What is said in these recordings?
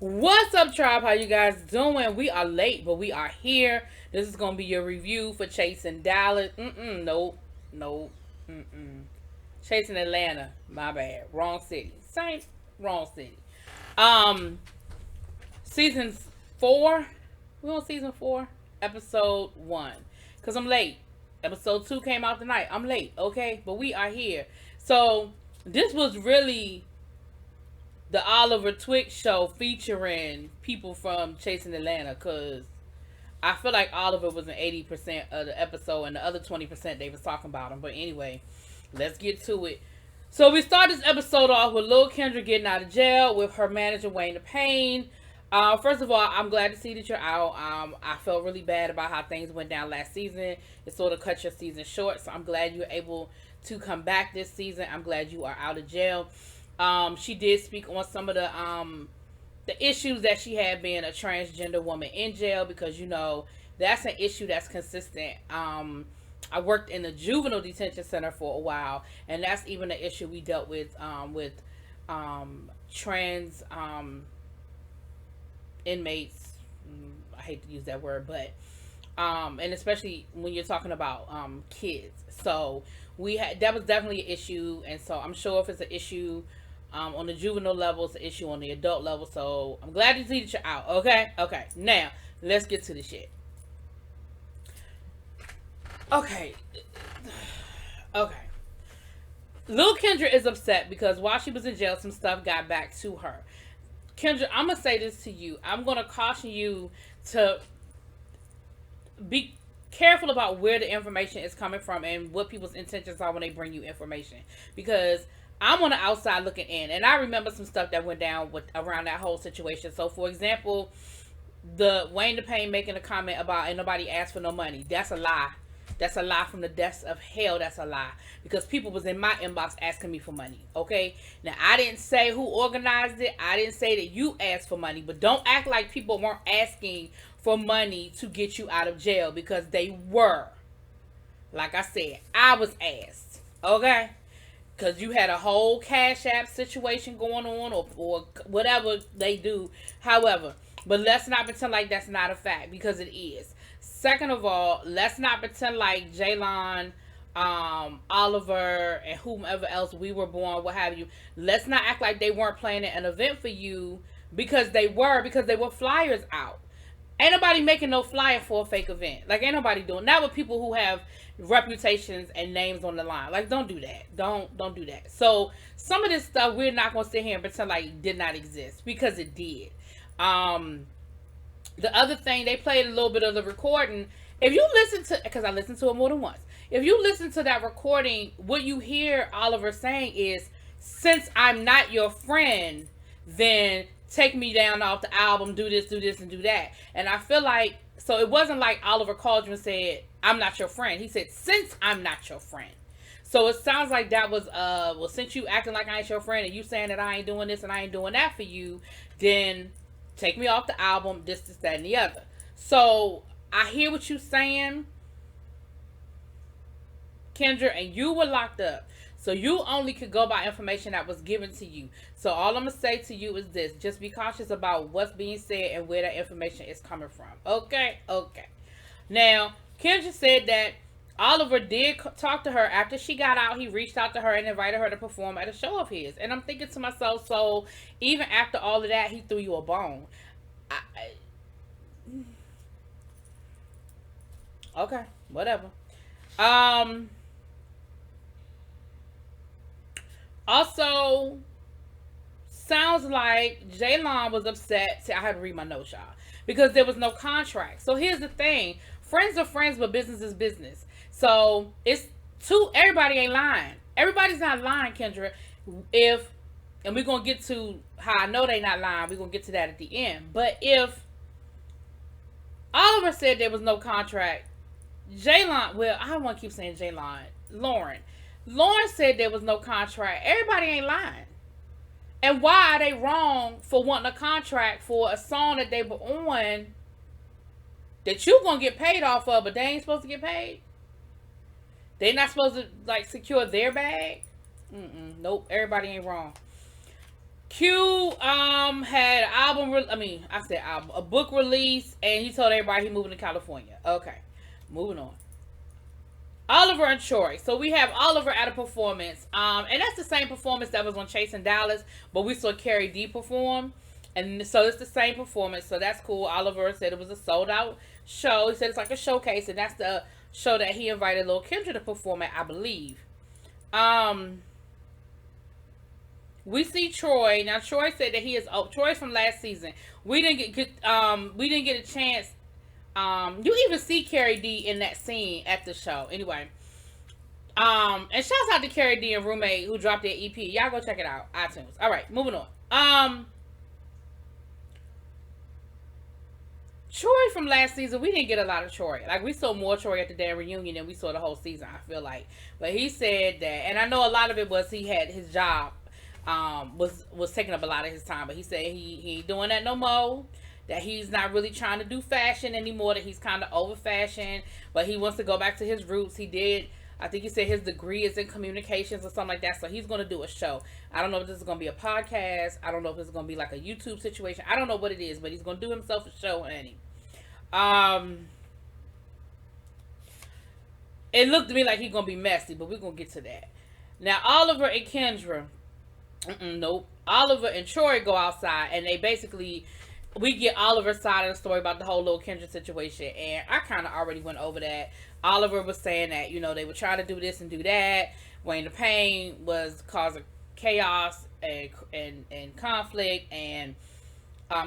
What's up, tribe? How you guys doing? We are late, but we are here. This is gonna be your review for Chasing Dallas. Nope. Chasing Atlanta. My bad. Wrong city. Same. Wrong city. Um, season 4. We on season 4, episode 1. Cause I'm late. Episode 2 came out tonight. I'm late. Okay, but we are here. So this was really the Oliver Twixt show featuring people from Chasing Atlanta, because I feel like Oliver was in 80% of the episode and the other 20% they was talking about him. But anyway, let's get to it. So we start this episode off with Lil Kendra getting out of jail with her manager Wayne the Pain. First of all, I'm glad to see that you're out. I felt really bad about how things went down last season. It sort of cut your season short, so I'm glad you were able to come back this season. I'm glad you are out of jail. She did speak on some of the issues that she had being a transgender woman in jail, because that's an issue that's consistent. I worked in the juvenile detention center for a while, and that's even an issue we dealt with trans inmates. I hate to use that word, but and especially when you're talking about kids. So that was definitely an issue, and so I'm sure if it's an issue on the juvenile level, it's an issue on the adult level. So I'm glad to see that you're out. Okay. Now let's get to the shit. Okay. Lil Kendra is upset because while she was in jail, some stuff got back to her. Kendra, I'm gonna say this to you. I'm gonna caution you to be careful about where the information is coming from and what people's intentions are when they bring you information, because I'm on the outside looking in, and I remember some stuff that went down around that whole situation. So, for example, the Wayne the Pain making a comment about ain't nobody asked for no money. That's a lie. That's a lie from the depths of hell. That's a lie, because people was in my inbox asking me for money. Okay, now I didn't say who organized it. I didn't say that you asked for money, but don't act like people weren't asking for money to get you out of jail, because they were. Like I said, I was asked. Okay. Because you had a whole Cash App situation going on, or whatever they do. However, but let's not pretend like that's not a fact, because it is. Second of all, let's not pretend like Jaylon, Oliver, and whomever else, We Were Born, what have you. Let's not act like they weren't planning an event for you, because they were flyers out. Ain't nobody making no flyer for a fake event. Like, ain't nobody doing that with people who have reputations and names on the line. Like, don't do that. Don't do that. So some of this stuff we're not gonna sit here and pretend like it did not exist, because it did. The other thing, they played a little bit of the recording. If you listen to, because I listened to it more than once, if you listen to that recording, what you hear Oliver saying is, since I'm not your friend, then take me down off the album, do this, and do that. And I feel like, so it wasn't like Oliver called you and said, I'm not your friend. He said, since I'm not your friend. So it sounds like that was, well, since you acting like I ain't your friend, and you saying that I ain't doing this and I ain't doing that for you, then take me off the album, this, that, and the other. So I hear what you're saying, Kendra, and you were locked up. So you only could go by information that was given to you. So all I'm going to say to you is this. Just be cautious about what's being said and where that information is coming from. Okay? Now, Kendra said that Oliver did talk to her after she got out. He reached out to her and invited her to perform at a show of his. And I'm thinking to myself, so even after all of that, he threw you a bone. Okay, whatever. Also, sounds like Jaylon was upset. See, I had to read my notes, y'all, because there was no contract. So here's the thing. Friends are friends, but business is business. So it's everybody ain't lying. Everybody's not lying, Kendra. And we're going to get to how I know they not lying. We're going to get to that at the end. But if Oliver said there was no contract, Jaylon, well, I don't want to keep saying Jaylon, Lauren said there was no contract. Everybody ain't lying. And why are they wrong for wanting a contract for a song that they were on that you gonna get paid off of, but they ain't supposed to get paid? They not supposed to, like, secure their bag? Nope, everybody ain't wrong. Q had an album. I said album, a book release, and he told everybody he moving to California. Okay, moving on. Oliver and Troy. So we have Oliver at a performance. And that's the same performance that was on Chasing Dallas, but we saw Carrie D perform. And so it's the same performance. So that's cool. Oliver said it was a sold out show. He said it's like a showcase, and that's the show that he invited Lil Kendra to perform at, I believe. We see Troy. Now Troy said that he is Troy's from last season. We didn't get a chance. You even see Carrie D in that scene at the show. Anyway. And shouts out to Carrie D and Roommate who dropped their EP. Y'all go check it out. iTunes. Alright, moving on. Troy from last season, we didn't get a lot of Troy. Like, we saw more Troy at the damn reunion than we saw the whole season, I feel like. But he said that, and I know a lot of it was he had his job, was taking up a lot of his time. But he said he ain't doing that no more. That he's not really trying to do fashion anymore. That he's kind of over fashion. But he wants to go back to his roots. He did, I think he said his degree is in communications or something like that. So he's going to do a show. I don't know if this is going to be a podcast. I don't know if this is going to be like a YouTube situation. I don't know what it is. But he's going to do himself a show, honey. It looked to me like he's gonna be messy, but we're gonna get to that. Now Oliver and Kendra, nope. Oliver and Troy go outside, and they basically, we get Oliver's side of the story about the whole little Kendra situation, and I kind of already went over that. Oliver was saying that, you know, they would try to do this and do that. Wayne the Pain was causing chaos and conflict, and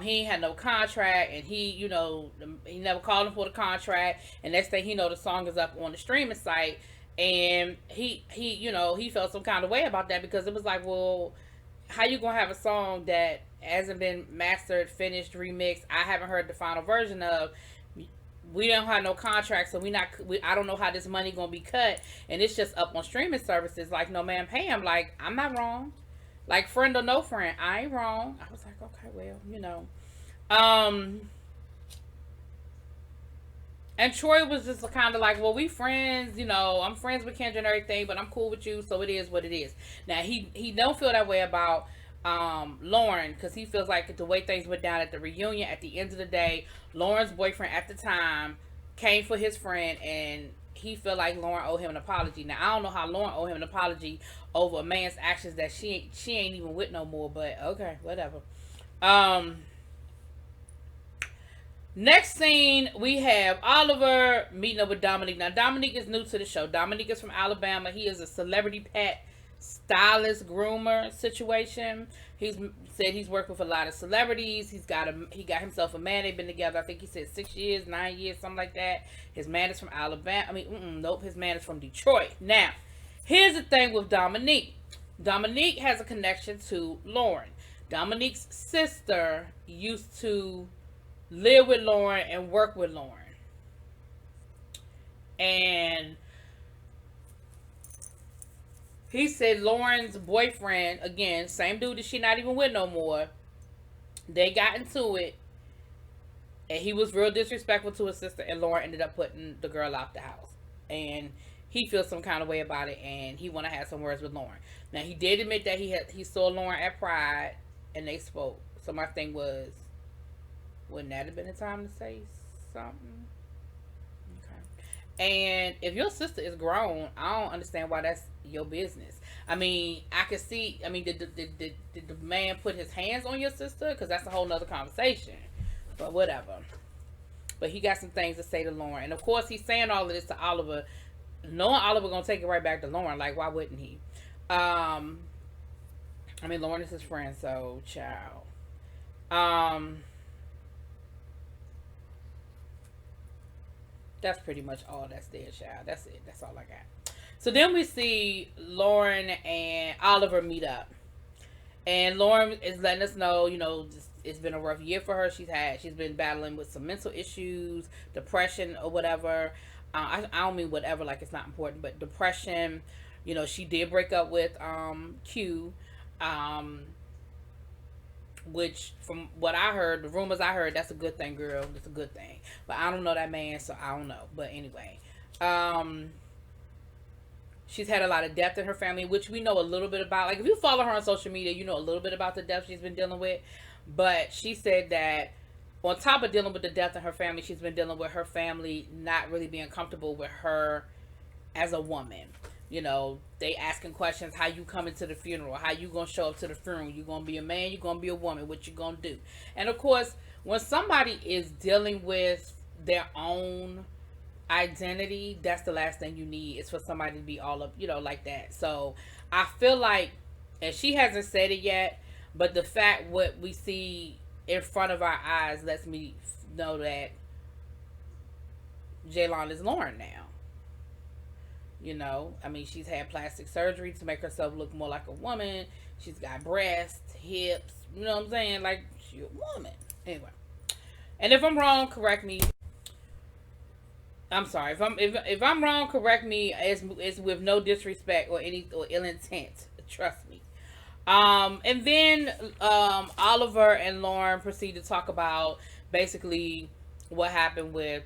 he ain't had no contract, and he, you know, he never called him for the contract, and next thing he know, the song is up on the streaming site, and he you know, he felt some kind of way about that, because it was like, well, how you gonna have a song that hasn't been mastered, finished, remixed, I haven't heard the final version of, we don't have no contract, so I don't know how this money gonna be cut, and it's just up on streaming services. Like, no man, pay him. Like, I'm not wrong. Like, friend or no friend, I ain't wrong. I was like, okay, well, you know. And Troy was just kind of like, well, we friends, you know, I'm friends with Kendra and everything, but I'm cool with you, so it is what it is. Now, he don't feel that way about Lauren, because he feels like the way things went down at the reunion, at the end of the day, Lauren's boyfriend at the time came for his friend, and he felt like Lauren owed him an apology. Now, I don't know how Lauren owed him an apology over a man's actions that she ain't even with no more, but okay, whatever. Next scene, we have Oliver meeting up with Dominic. Now, Dominic is new to the show. Dominic is from Alabama. He is a celebrity pet stylist groomer situation. He's said he's worked with a lot of celebrities. He got himself a man. They've been together, I think he said 6 years, 9 years, something like that. His man is from Alabama. Nope, his man is from Detroit. Now, here's the thing with Dominique. Dominique has a connection to Lauren. Dominique's sister used to live with Lauren and work with Lauren. And he said Lauren's boyfriend, again, same dude that she not even with no more, they got into it, and he was real disrespectful to his sister, and Lauren ended up putting the girl out the house. And he feels some kind of way about it, and he want to have some words with Lauren. Now, he did admit that he saw Lauren at Pride, and they spoke. So my thing was, wouldn't that have been the time to say something? Okay. And if your sister is grown, I don't understand why that's your business. I mean, I could see, did the man put his hands on your sister? Because that's a whole nother conversation. But whatever. But he got some things to say to Lauren. And of course, he's saying all of this to Oliver, knowing Oliver gonna take it right back to Lauren. Like, why wouldn't he? Lauren is his friend, so child. That's pretty much all that's there, child. That's it. That's all I got. So then we see Lauren and Oliver meet up. And Lauren is letting us know, you know, it's been a rough year for her. She's been battling with some mental issues, depression or whatever. I don't mean whatever, like it's not important, but depression. You know, she did break up with Q. Which, from what I heard, the rumors I heard, that's a good thing, girl. That's a good thing. But I don't know that man, so I don't know. But anyway. She's had a lot of death in her family, which we know a little bit about. Like, if you follow her on social media, you know a little bit about the death she's been dealing with. But she said that on top of dealing with the death in her family, she's been dealing with her family not really being comfortable with her as a woman. You know, they asking questions, how you coming to the funeral, how you gonna show up to the funeral, you gonna be a man, you gonna be a woman, what you gonna do. And of course, when somebody is dealing with their own identity, that's the last thing you need, is for somebody to be all up, you know, like that. So I feel like, and she hasn't said it yet, but the fact what we see in front of our eyes lets me know that Jaylon is Lauren now. You know, I mean, she's had plastic surgery to make herself look more like a woman. She's got breasts, hips, you know what I'm saying? Like, she's a woman. Anyway. And if I'm wrong, correct me. I'm sorry. If I'm wrong, correct me. It's with no disrespect or any or ill intent. Trust me. And then Oliver and Lauren proceed to talk about basically what happened with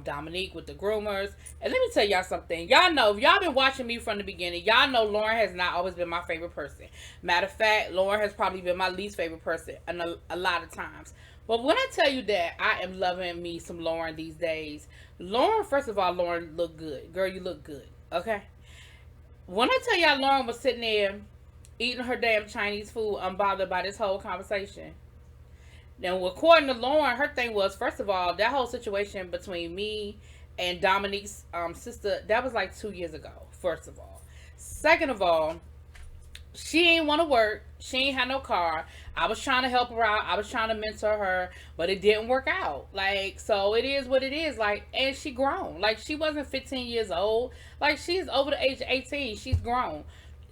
Dominic with the groomers. And let me tell y'all something. Y'all know, if y'all been watching me from the beginning, y'all know Lauren has not always been my favorite person. Matter of fact, Lauren has probably been my least favorite person a lot of times. But when I tell you that I am loving me some Lauren these days, Lauren, first of all, Lauren look good. Girl, you look good. Okay? When I tell y'all Lauren was sitting there eating her damn Chinese food, unbothered by this whole conversation. Now, according to Lauren, her thing was, first of all, that whole situation between me and Dominique's sister, that was like 2 years ago, first of all. Second of all, she ain't want to work. She ain't had no car. I was trying to help her out. I was trying to mentor her, but it didn't work out. Like, so it is what it is. Like, and she grown. Like, she wasn't 15 years old. Like, she's over the age of 18. She's grown.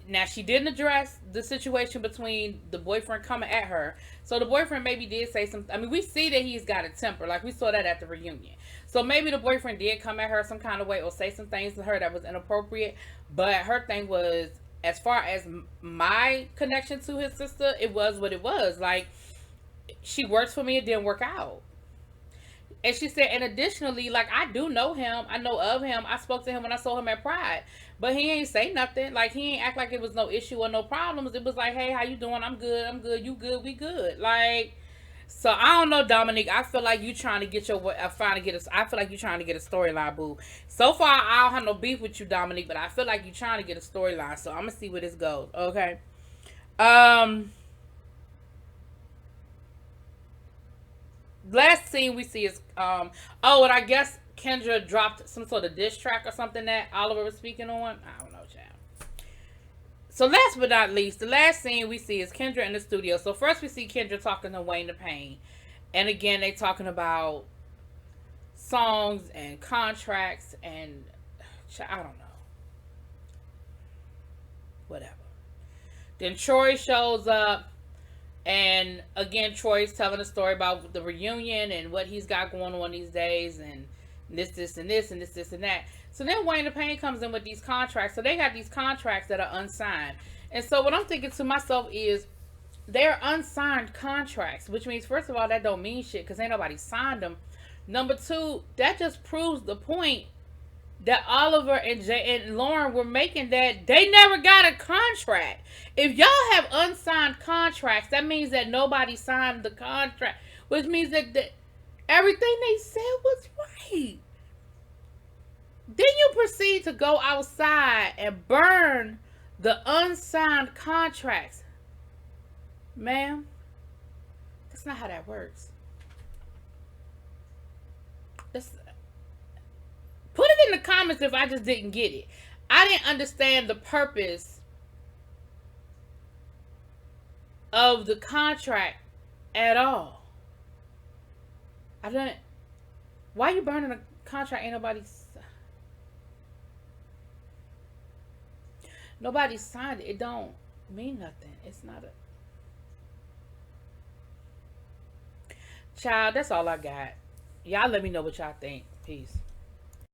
Now, she didn't address the situation between the boyfriend coming at her. So the boyfriend maybe did say some. I mean, we see that he's got a temper. Like, we saw that at the reunion. So maybe the boyfriend did come at her some kind of way or say some things to her that was inappropriate. But her thing was, as far as my connection to his sister, it was what it was. Like, she works for me. It didn't work out. And she said, and additionally, like, I do know him. I know of him. I spoke to him when I saw him at Pride. But he ain't say nothing. Like, he ain't act like it was no issue or no problems. It was like, hey, how you doing? I'm good. I'm good. You good? We good. Like, so I don't know, Dominic. I feel like you trying to get your. I feel like you trying to get a storyline, boo. So far, I don't have no beef with you, Dominic. But I feel like you trying to get a storyline. So I'm gonna see where this goes. Okay. Last scene we see is and I guess Kendra dropped some sort of diss track or something that Oliver was speaking on. I don't know, child. So last but not least, the last scene we see is Kendra in the studio. So first we see Kendra talking to Wayne the Pain. And again, they talking about songs and contracts and I don't know. Whatever. Then Troy shows up. And again, Troy's telling a story about the reunion and what he's got going on these days and this, and this, and this, and that. So then Wayne the Pain comes in with these contracts. So they got these contracts that are unsigned. And so what I'm thinking to myself is, they're unsigned contracts, which means, first of all, that don't mean shit because ain't nobody signed them. Number two, that just proves the point that Oliver and Lauren were making, that they never got a contract. If y'all have unsigned contracts, that means that nobody signed the contract, which means that everything they said was right. Then you proceed to go outside and burn the unsigned contracts. Ma'am, that's not how that works. Put it in the comments if I just didn't get it. I didn't understand the purpose of the contract at all. I didn't. Why you burning a contract? Ain't nobody signed it. It don't mean nothing. It's not a child. That's all I got. Y'all let me know what y'all think. Peace.